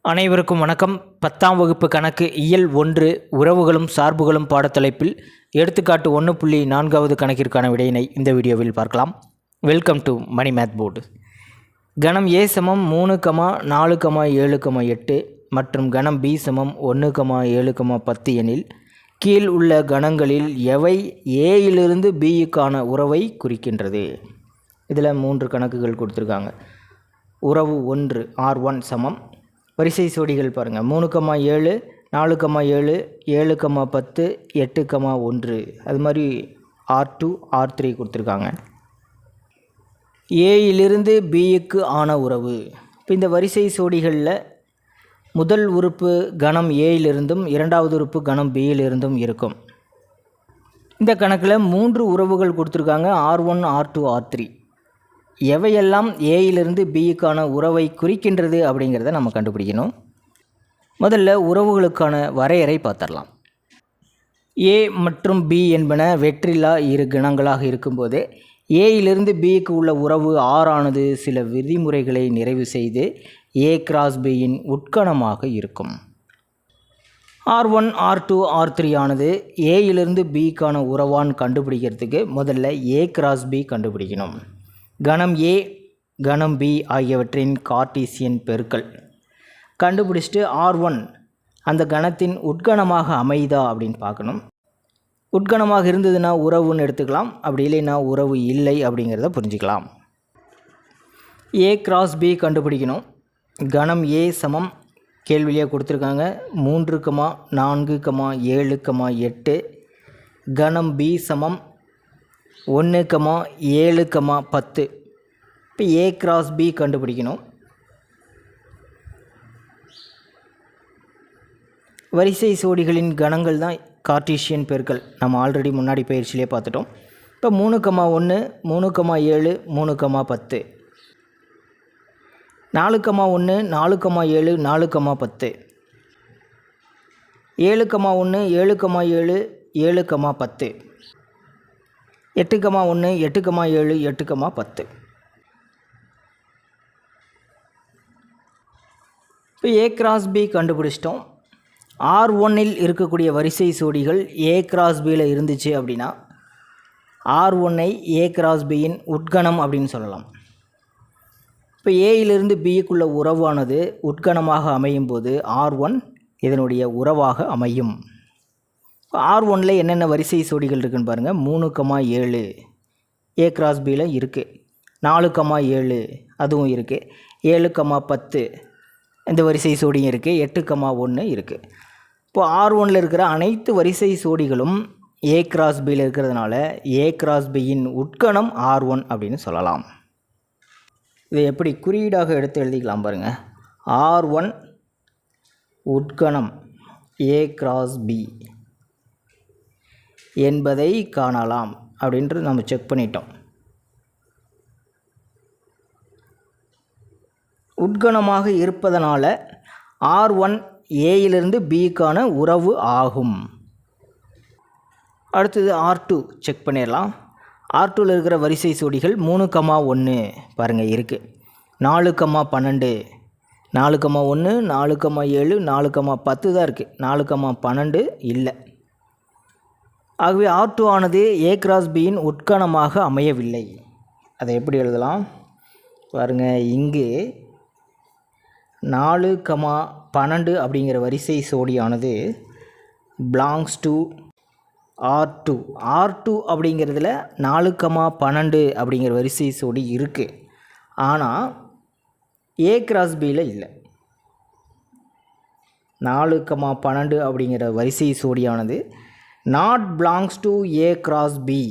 அனைவருக்கும் வணக்கம். 10ஆம் வகுப்பு கணக்கு இயல் 1 உறவுகளும் சார்புகளும் பாடத்தலைப்பில் எடுத்துக்காட்டு 1.4வது கணக்கிற்கான விடையினை இந்த வீடியோவில் பார்க்கலாம். Welcome to Mani math board. கணம் A சமம் 3, 4, 7, 8 மற்றும் கணம் B சமம் 1, 7, 10 எனில் கீழ் உள்ள கணங்களில் எவை Aயிலிருந்து Bக்கான உறவை குறிக்கின்றது? இதில் 3 கணக்குகள் கொடுத்துருக்காங்க. உறவு 1 R1 சமம் வரிசை சோடிகள் பாருங்கள் 3, 7, 4, 7, 7, 10, 8, 1. அது மாதிரி R2 R3 கொடுத்துருக்காங்க. ஏயிலிருந்து பிக்கு ஆன உறவு. இப்போ இந்த வரிசை சோடிகளில் முதல் உறுப்பு கணம் ஏயிலிருந்தும் இரண்டாவது உறுப்பு கணம் பியிலிருந்தும் இருக்கும். இந்த கணக்கில் 3 உறவுகள் கொடுத்துருக்காங்க. R1 R2 R3. எவையெல்லாம் ஏயிலிருந்து பிக்கான உறவை குறிக்கின்றது அப்படிங்கிறத நம்ம கண்டுபிடிக்கணும். முதல்ல உறவுகளுக்கான வரையறை பார்த்துடலாம். ஏ மற்றும் பி என்பன வெற்றில்லா இரு கணங்களாக இருக்கும்போது ஏயிலிருந்து பிக்கு உள்ள உறவு ஆர் ஆனது சில விதிமுறைகளை நிறைவு செய்து ஏ கிராஸ் பியின் உட்கணமாக இருக்கும். R1 R2 R3 ஆனது ஏயிலிருந்து பிக்கான உறவான் கண்டுபிடிக்கிறதுக்கு முதல்ல ஏ கிராஸ் பி கண்டுபிடிக்கணும். கணம் ஏ கணம் பி ஆகியவற்றின் கார்ட்டீசியன் பெருக்கல் கண்டுபிடிச்சிட்டு R1 அந்த கணத்தின் உட்கணமாக அமைதா அப்படின்னு பார்க்கணும். உட்கணமாக இருந்ததுன்னா உறவுன்னு எடுத்துக்கலாம், அப்படி இல்லைன்னா உறவு இல்லை அப்படிங்கிறத புரிஞ்சுக்கலாம். ஏ கிராஸ் பி கண்டுபிடிக்கணும். கணம் ஏ சமம் கேள்வியிலே கொடுத்துருக்காங்க 3, 4, 7, 8. கணம் பி சமம் 1, 7, 10. இப்போ ஏ கிராஸ் பி கண்டுபிடிக்கணும். வரிசை சோடிகளின் கணங்கள் தான் கார்ட்டீசியன் பெருக்கல். நம்ம ஆல்ரெடி முன்னாடி பயிற்சியிலே பார்த்துட்டோம். இப்போ 3, 1, 3, 7, 3, 10. 4, 1, 4, 7, 4, 10. 7, 1, 7, 7, 7, 10. 8, 1, 8, 7, 8, 10. இப்போ ஏ கிராஸ் பி கண்டுபிடிச்சிட்டோம். R1இல் இருக்கக்கூடிய வரிசை சோடிகள் ஏ கிராஸ் பியில் இருந்துச்சு அப்படின்னா R1ஐ ஏ கிராஸ் பியின் உட்கணம் அப்படின்னு சொல்லலாம். இப்போ ஏயிலிருந்து பிக்குள்ள உறவானது உட்கணமாக அமையும் போது R1 இதனுடைய உறவாக அமையும். R1ல் என்னென்ன வரிசை சோடிகள் இருக்குன்னு பாருங்கள். 3, 7 ஏ கிராஸ் பியில் இருக்குது. 4, 7 அதுவும் இருக்குது. 7, 10 இந்த வரிசை சோடியும் இருக்குது. 8, 1 இருக்குது. இப்போ R1ல் இருக்கிற அனைத்து வரிசை சோடிகளும் ஏ கிராஸ் பியில் இருக்கிறதுனால ஏ கிராஸ் பியின் உட்கணம் R1 அப்படின்னு சொல்லலாம். இதை எப்படி குறியீடாக எடுத்து எழுதிக்கலாம் பாருங்கள். R1 உட்கணம் ஏ கிராஸ் பி என்பதை காணலாம் அப்படின்ட்டு நம்ம செக் பண்ணிட்டோம். உட்கணமாக இருப்பதனால R1 ஏயிலிருந்து பிக்கான உறவு ஆகும். அடுத்தது R2 செக் பண்ணிடலாம். R2ல் இருக்கிற வரிசை சோடிகள் 3, 1 பாருங்கள் இருக்குது. 4, 12, 4, 1, 4, 7, 4, 10 தான் இருக்குது. 4, 12 இல்லை. ஆகவே R2 ஆனது ஏ கிராஸ் பியின் உட்கணமாக அமையவில்லை. அதை எப்படி எழுதலாம் பாருங்கள். இங்கு 4, 12 அப்படிங்கிற வரிசை சோடியானது பிலாங்ஸ் டு R2. R2 அப்படிங்கிறதுல 4, 12 அப்படிங்கிற வரிசை சோடி இருக்குது. ஆனால் ஏ கிராஸ் பியில் இல்லை. 4, 12 அப்படிங்கிற வரிசை சோடியானது not belongs to A cross B.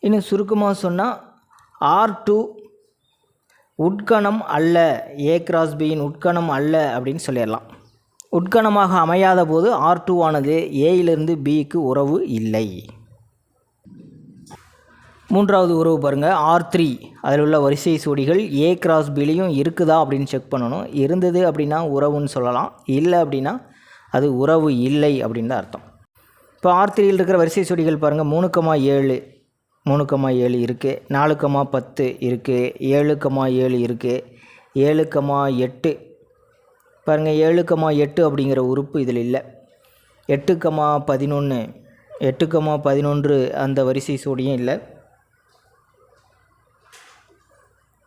இன்னும் சுருக்கமாக சொன்னால் R2 உட்கணம் அல்ல, ஏ கிராஸ் பியின் உட்கணம் அல்ல அப்படின்னு சொல்லிடலாம். உட்கணமாக அமையாத போது R2 ஆனது ஏயிலிருந்து பிக்கு உறவு இல்லை. மூன்றாவது உறவு பாருங்கள். R3 அதில் உள்ள வரிசை சோடிகள் ஏ கிராஸ் பிலையும் இருக்குதா அப்படின்னு செக் பண்ணணும். இருந்தது அப்படின்னா உறவுன்னு சொல்லலாம், இல்லை அப்படின்னா அது உறவு இல்லை அப்படின்னு தான் அர்த்தம். இப்போ R3யில் இருக்கிற வரிசை சோடிகள் பாருங்கள். 3, 7 3, 7 இருக்குது. 4, 10 இருக்குது. 7, 7 இருக்குது. 7,8 பாருங்கள் 7,8 அப்படிங்கிற உறுப்பு இதில் இல்லை. 8,11 8,11 அந்த வரிசை சோடியும் இல்லை.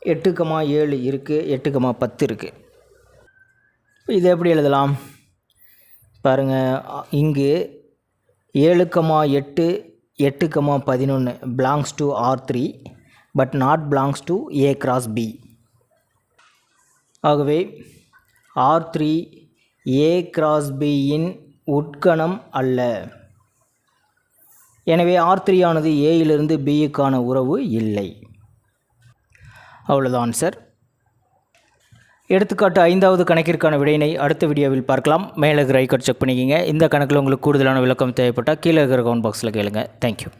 8,7 இருக்குது, 8,10 இருக்குது. இது எப்படி எழுதலாம் பாருங்கள், இங்கு 7,8 8,11 belongs to R3 but not belongs to A cross B. ஆகவே R3 A cross B இன் உட்கணம் அல்ல. எனவே R3 ஆனது ஏயிலிருந்து பியுக்கான உறவு இல்லை. அவ்வளோதான் ஆன்சர். எடுத்துக்காட்டு 5வது கணக்கிற்கான விடையினை அடுத்த வீடியோவில் பார்க்கலாம். மேலே இருக்கிற ஐக்கார்ட் செக் பண்ணிக்கிங்க. இந்த கணக்கில் உங்களுக்கு கூடுதலான விளக்கம் தேவைப்பட்டால் கீழே இருக்கிற கமெண்ட் பாக்ஸில் கேளுங்க. தேங்க்யூ.